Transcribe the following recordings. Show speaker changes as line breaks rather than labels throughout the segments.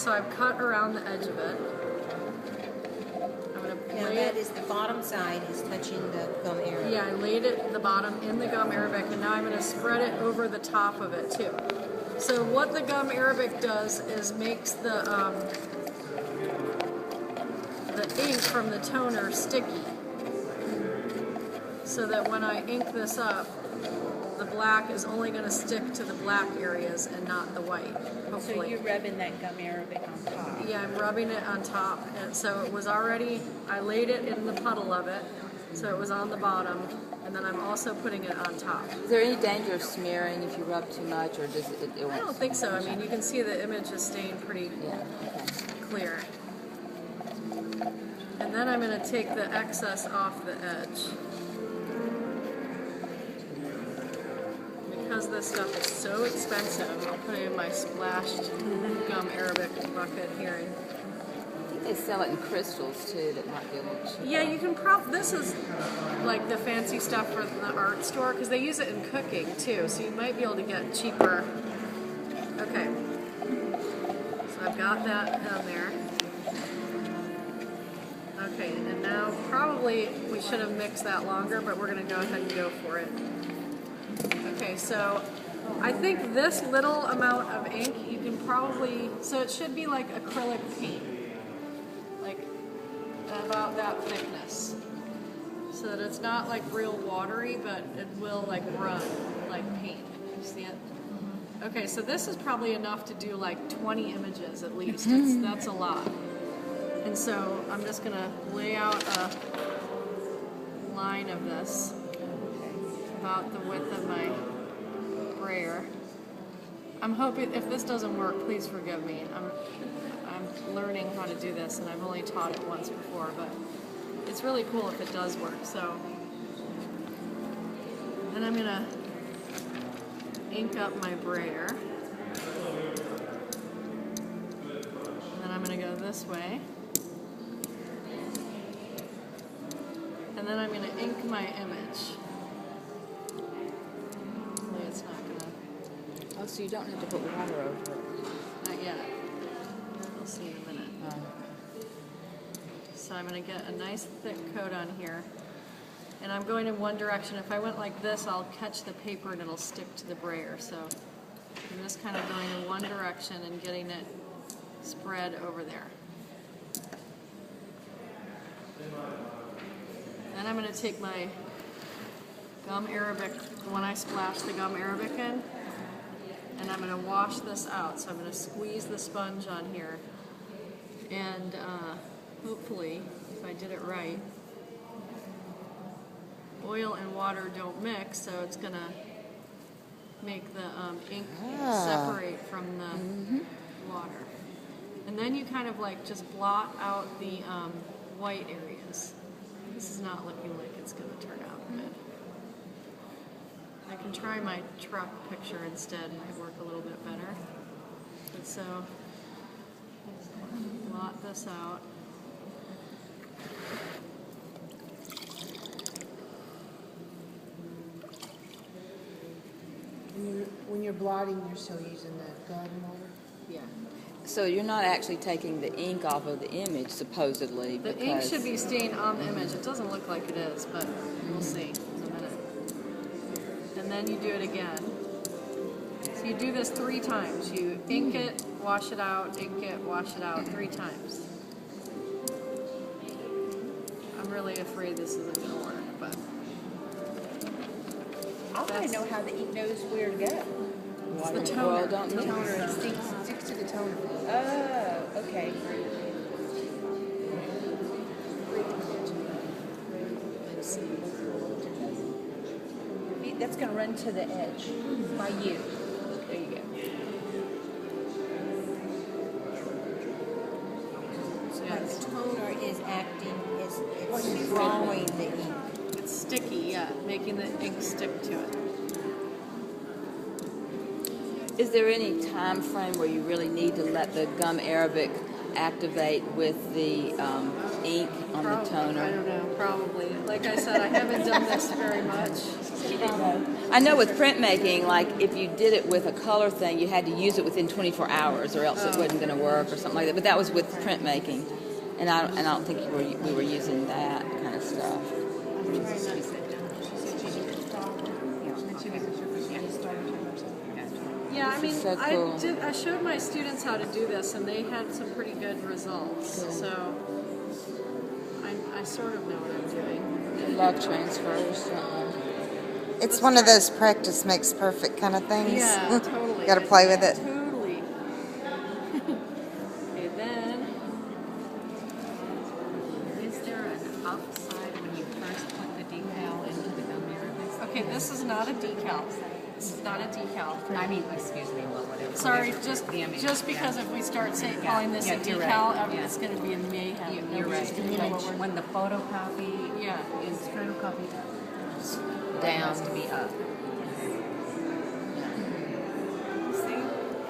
so I've cut around the edge of it. I'm going to
Now
lay
that
it.
is the bottom side is touching the gum area.
Yeah, I laid it the bottom in the gum arabic, and now I'm going to spread it over the top of it too. So what the gum arabic does is makes the ink from the toner sticky, so that when I ink this up, the black is only going to stick to the black areas and not the white, hopefully.
So you're rubbing that gum arabic on top.
Yeah, I'm rubbing it on top, and so it was already, I laid it in the puddle of it, so it was on the bottom, and then I'm also putting it on top.
Is there any danger of smearing if you rub too much, or does it
I
won't?
don't think so. I mean, you can see the image is staying pretty
Yeah. Okay.
clear. And then I'm going to take the excess off the edge. Because this stuff is so expensive, I'll put it in my splashed gum arabic bucket here.
I think they sell it in crystals too. That might be a little cheaper.
Yeah, you can this is like the fancy stuff for the art store, because they use it in cooking too, so you might be able to get cheaper. Okay, so I've got that down there. Okay, and now probably we should have mixed that longer, but we're going to go ahead and go for it. Okay, so I think this little amount of ink you can probably, so it should be like acrylic paint, like about that thickness, so that it's not like real watery, but it will like run like paint. You see it? Okay, so this is probably enough to do like 20 images at least. That's a lot. And so I'm just gonna lay out a line of this about the width of my brayer. I'm hoping, if this doesn't work, please forgive me. I'm learning how to do this, and I've only taught it once before, but it's really cool if it does work. So then I'm gonna ink up my brayer, and then I'm gonna go this way, and then I'm gonna ink my image. It's not gonna.
Oh, so you don't have to put water over it.
Not yet. We'll see in a minute. So I'm going to get a nice thick coat on here. And I'm going in one direction. If I went like this, I'll catch the paper and it'll stick to the brayer. So I'm just kind of going in one direction and getting it spread over there. Then I'm going to take my gum arabic, the one I splashed the gum arabic in, and I'm going to wash this out. So I'm going to squeeze the sponge on here, and hopefully, if I did it right, oil and water don't mix, so it's going to make the ink separate from the water. And then you kind of like just blot out the white areas. This is not looking like it's going to turn out good. I can try my truck picture instead, it might work a little bit better. And so, blot this out.
When you're blotting, you're still using the gum water?
Yeah.
So you're not actually taking the ink off of the image, supposedly.
The ink should be staying on the image. It doesn't look like it is, but we'll see in a minute. And then you do it again. So you do this 3 times. You ink it, wash it out, ink it, wash it out 3 times. I'm really afraid this isn't going to work, but
I want to know how the ink knows where to go.
it's the toner.
Well, don't
The
mix.
toner.
It sticks to the toner.
Oh, okay. That's going to run to the edge by you. There you go.
Yeah,
The toner is acting, it's drawing the ink.
it's sticky, yeah, making the ink stick to it.
Is there any time frame where you really need to let the gum arabic activate with the ink on the
I
toner.
don't know, probably. Like I said, I haven't done this very much.
I know with printmaking, like if you did it with a color thing, you had to use it within 24 hours, or else it wasn't going to work, or something like that. But that was with printmaking, and I don't think we were using that kind of stuff.
Yeah, I mean,
so cool.
I showed my students how to do this, and they had some pretty good results.
Cool.
So I sort of know what I'm doing.
Love transfers.
It's one of those practice makes perfect kind of things.
Yeah, totally.
Got to play with it.
Totally. Okay, then
Is there an upside when you first put the decal into the gum arabic?
okay, this is not a decal. This is not a decal.
I mean, excuse me, well, whatever.
Sorry,
whatever.
just because if we start calling this a
you're
decal,
right. Yeah.
it's going to be a mayhem.
You're
Nobody's
right.
gonna know what we're-
When the photocopy
Yeah.
is photocopied up, it
Down.
has to be up.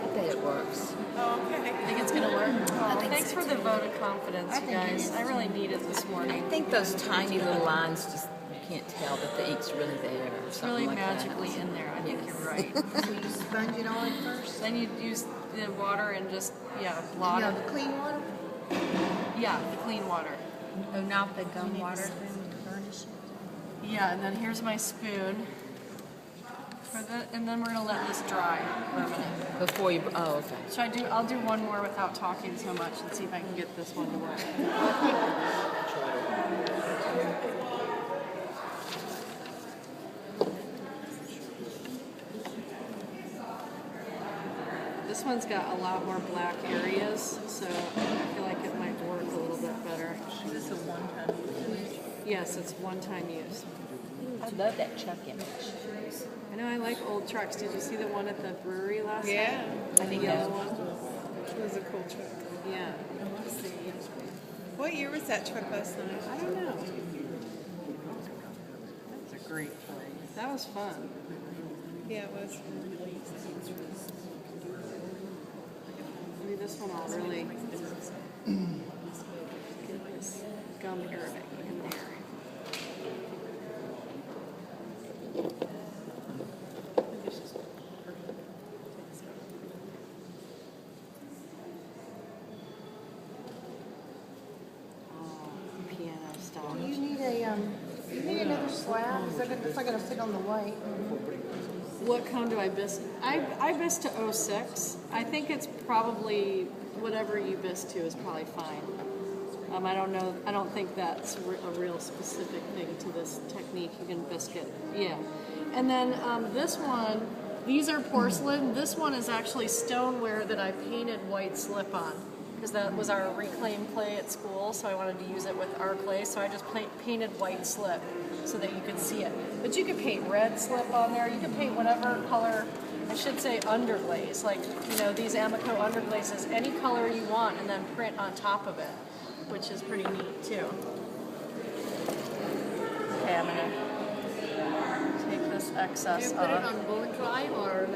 I bet it works.
Think it's going to work? Oh, thanks for the vote of confidence, you guys. I really need it this
I
morning.
think those tiny little lines just you can't tell that the ink's really there. Or
It's
something
really
like
magically
that.
in there. I think you're right.
So you sponge it on first?
Then you use the water and just, blot
No,
it.
the clean water?
Yeah, the clean water.
Oh, not the gum water? To burnish it?
Yeah, and then here's my spoon. And then we're gonna let this dry for a minute.
Before you. Oh, okay.
I'll do one more without talking so much and see if I can get this one to work. This one's got a lot more black areas, so I feel like it might work a little bit better.
Is this a one-time use?
Yes, it's one-time use.
I love that Chuck image.
I know I like old trucks. Did you see the one at the brewery last night?
I think
The
that
yellow one?
It was a cool truck.
Yeah.
What year was that truck last night?
I don't know. That's a great place. That was fun.
Yeah, it was.
Maybe this one I'll really get this gum arabic in there. Piano style.
Do you need another slab? Is that it's not gonna fit on the white?
What cone do I bisque? I bisque to 06. I think it's probably whatever you bisque to is probably fine. I don't know. I don't think that's a real specific thing to this technique. You can bisque it. Yeah. And then this one, these are porcelain. This one is actually stoneware that I painted white slip on because that was our reclaimed clay at school. So I wanted to use it with our clay. So I just painted white slip so that you could see it. But you could paint red slip on there. You could paint whatever color, I should say underglaze, like, these Amico underglazes, any color you want, and then print on top of it, which is pretty neat too. Okay, I'm gonna take this excess
Put it
off.
on bullet drive or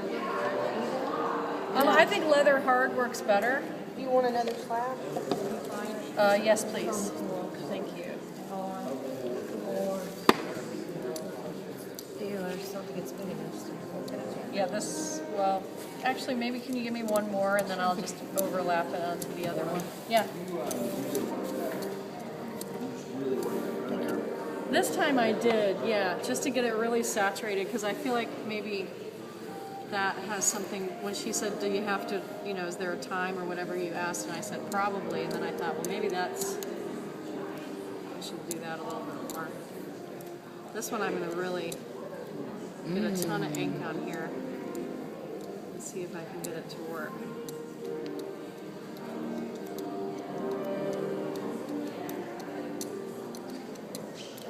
I think leather hard works better.
do you want another slab?
Yes, please. Thank you.
Something that's big enough.
Yeah, actually, maybe can you give me one more and then I'll just overlap it onto the other one? Yeah. This time I did, yeah, just to get it really saturated because I feel like maybe that has something, when she said, do you have to, is there a time or whatever you asked, and I said probably, and then I thought, well, maybe I should do that a little bit more. This one I'm going to really get a ton of ink on here. Let's see if I can get it to work.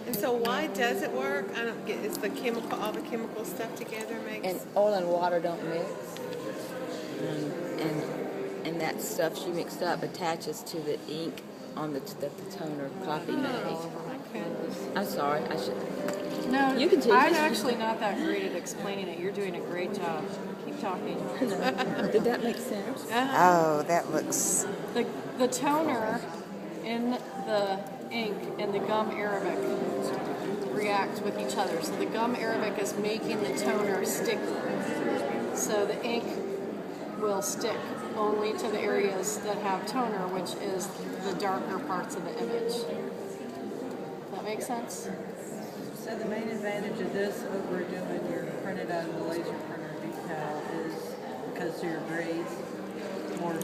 And so why does it work? I don't get. Is the all the chemical stuff together makes?
And oil and water don't mix. And that stuff she mixed up attaches to the ink on that the toner copy made. I'm sorry, I should.
No,
You can take
I'm
it.
actually not that great at explaining it. You're doing a great job. keep talking.
Did that make sense?
Oh, that looks.
The toner in the ink and the gum arabic react with each other. So the gum arabic is making the toner sticky. So the ink will stick only to the areas that have toner, which is the darker parts of the image. That make sense?
So the main advantage of this over doing your printed out of the laser printer decal is because of your grades, more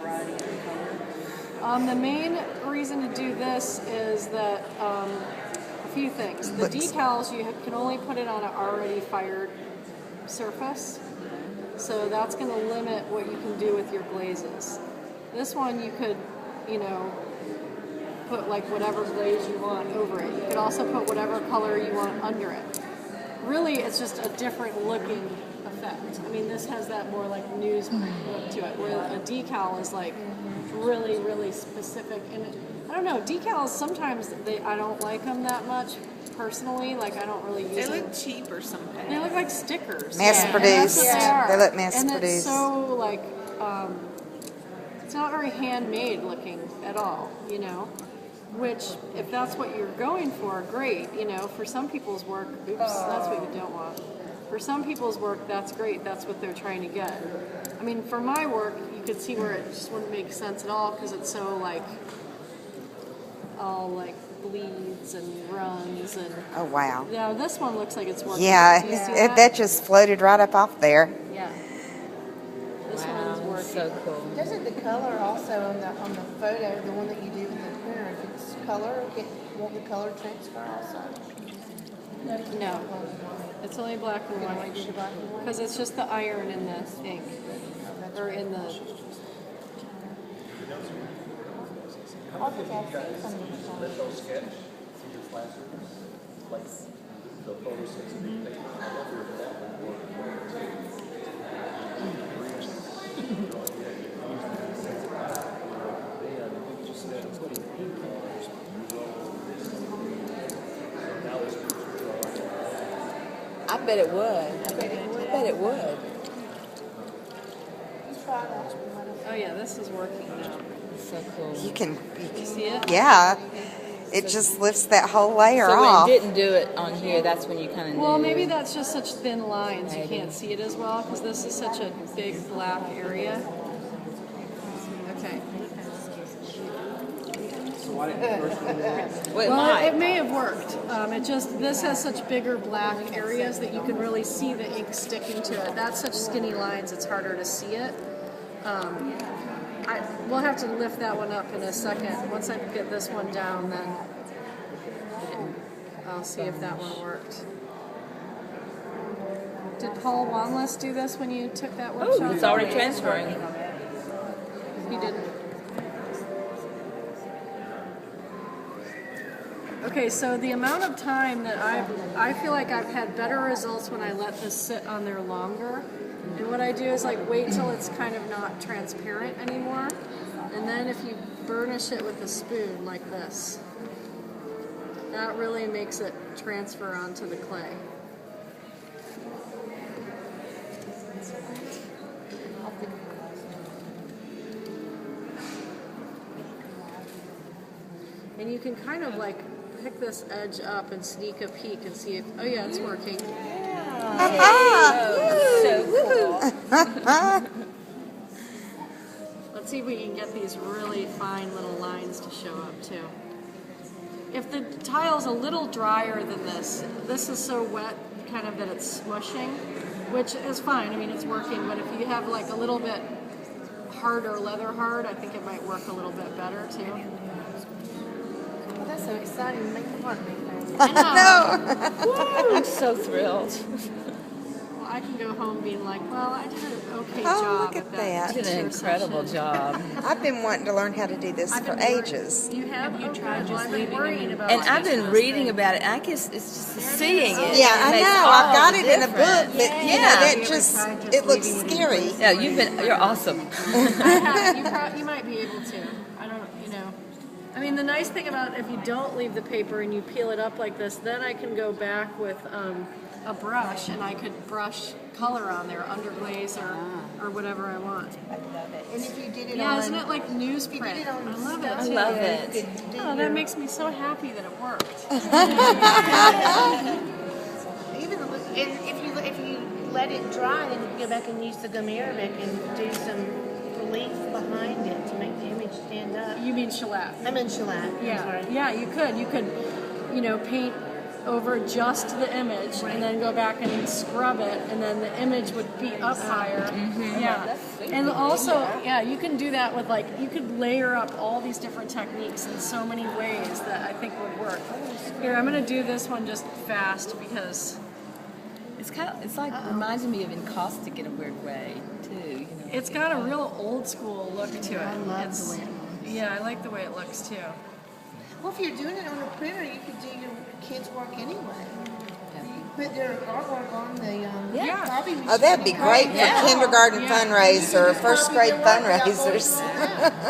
variety of color.
The main reason to do this is that a few things. The decals, you can only put it on an already fired surface, so that's going to limit what you can do with your glazes. This one you could, put like whatever glaze you want over it. You could also put whatever color you want under it. Really, it's just a different looking effect. I mean, this has that more like newsprint look to it, where a decal is like really, really specific. And I don't know, decals sometimes I don't like them that much personally. Like I don't really use
They
them.
look cheap or something.
They look like stickers.
Mass
And
produced.
that's what they are.
They look mass
and
produced.
it's so like, it's not very handmade looking at all, Which, if that's what you're going for, great. For some people's work, oops, that's what you don't want. For some people's work, that's great. That's what they're trying to get. I mean, for my work, you could see where it just wouldn't make sense at all because it's so all bleeds and runs and.
Oh, wow.
Now this one looks like it's working.
Yeah,
Do you see
that just floated right up off there.
Yeah. This one's working.
So cool.
Doesn't the color also on the photo, the one that you do with the printer, if it's color, won't the color transfer also?
No, it's only black and white because it's just the iron in the ink or in the.
I bet it would. I bet it would.
Oh yeah, this is working now.
So cool.
You can.
See it?
Yeah. It just lifts that whole layer
So
off.
when it didn't do it on here, that's when you kind of knew.
Well, maybe that's just such thin lines you
Maybe.
can't see it as well because this is such a big black area. Okay.
Well, it
Well,
might.
it may have worked. This has such bigger black areas that you can really see the ink sticking to it. That's such skinny lines, it's harder to see it. We'll have to lift that one up in a second. Once I get this one down, then I'll see if that one worked. Did Paul Wanless do this when you took that workshop?
Oh, it's already transferring.
He didn't. Okay, so the amount of time that I feel like I've had better results when I let this sit on there longer. And what I do is wait till it's kind of not transparent anymore. And then if you burnish it with a spoon like this, that really makes it transfer onto the clay. And you can kind of pick this edge up and sneak a peek and see if, oh yeah, it's working.
So cool.
Let's see if we can get these really fine little lines to show up too. If the tile's a little drier than this is so wet kind of that it's smushing, which is fine. I mean, it's working, but if you have a little bit harder leather hard, I think it might work a little bit better too.
Well, that's so exciting. Make the heart beat fast.
I know.
I'm so thrilled.
Well, I can go home being like, well, I did an okay
Oh,
job
look at
that.
that.
You did an
teacher
incredible
session.
job.
I've been wanting to learn how to do this for ages.
You have?
You tried
Okay, well,
just
I've been
leaving
worrying
them in-
about
And
it.
I've been reading about it. I guess it's just seeing it.
Yeah,
It
I
makes
know.
all
I've got
the
it in a
difference.
book, but
Yeah.
that just, it looks scary.
Yeah, you're awesome.
You might be able to. I don't, I mean, the nice thing about if you don't leave the paper and you peel it up like this, then I can go back with a brush and I could brush color on there, underglaze or whatever I want.
And if you did it
Yeah,
on,
isn't it like
if you
newsprint?
did it on
I love it.
stuff,
too.
love
you
it.
could do
Oh, that
your-
makes me so happy that it worked.
Even and if you let it dry, then you can go back and use the gum arabic and do some relief behind it to make the image stand up.
You mean shellac?
I'm in shellac. I'm
Yeah,
sorry.
yeah, you could. You could, paint over just the image and then go back and scrub it, and then the image would be up higher. Yeah, and also, yeah, you can do that with you could layer up all these different techniques in so many ways that I think would work. Here, I'm gonna do this one just fast because
It's like reminding me of encaustic in a weird way too.
it's got a real old school look to it.
I love
It's-
the way it looks.
Yeah, I like the way it looks too.
Well, if you're doing it on a printer, you could do your kids' work anyway. You put their artwork on the
Yeah.
copy machine.
Oh, that'd be great for kindergarten
Yeah.
fundraiser or first grade fundraisers.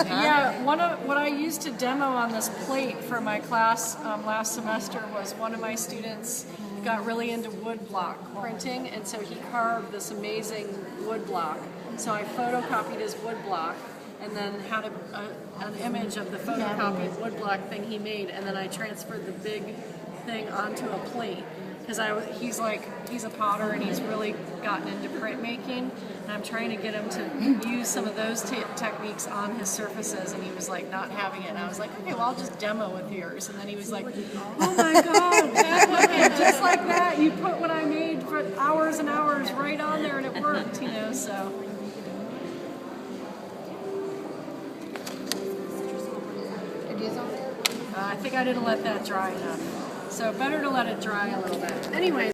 Yeah, what I used to demo on this plate for my class last semester was one of my students got really into wood block printing, and so he carved this amazing wood block. So I photocopied his wood block and then had an image of the photocopied wood block thing he made, and then I transferred the big thing onto a plate. Because he's a potter and he's really gotten into printmaking, and I'm trying to get him to use some of those techniques on his surfaces, and he was like not having it. And I was like, okay, well I'll just demo with yours. And then he was like, oh my god, just like that, you put what I made for hours and hours right on there, and it worked, So
It is on there.
I think I didn't let that dry enough. So better to let it dry a little bit. Anyway.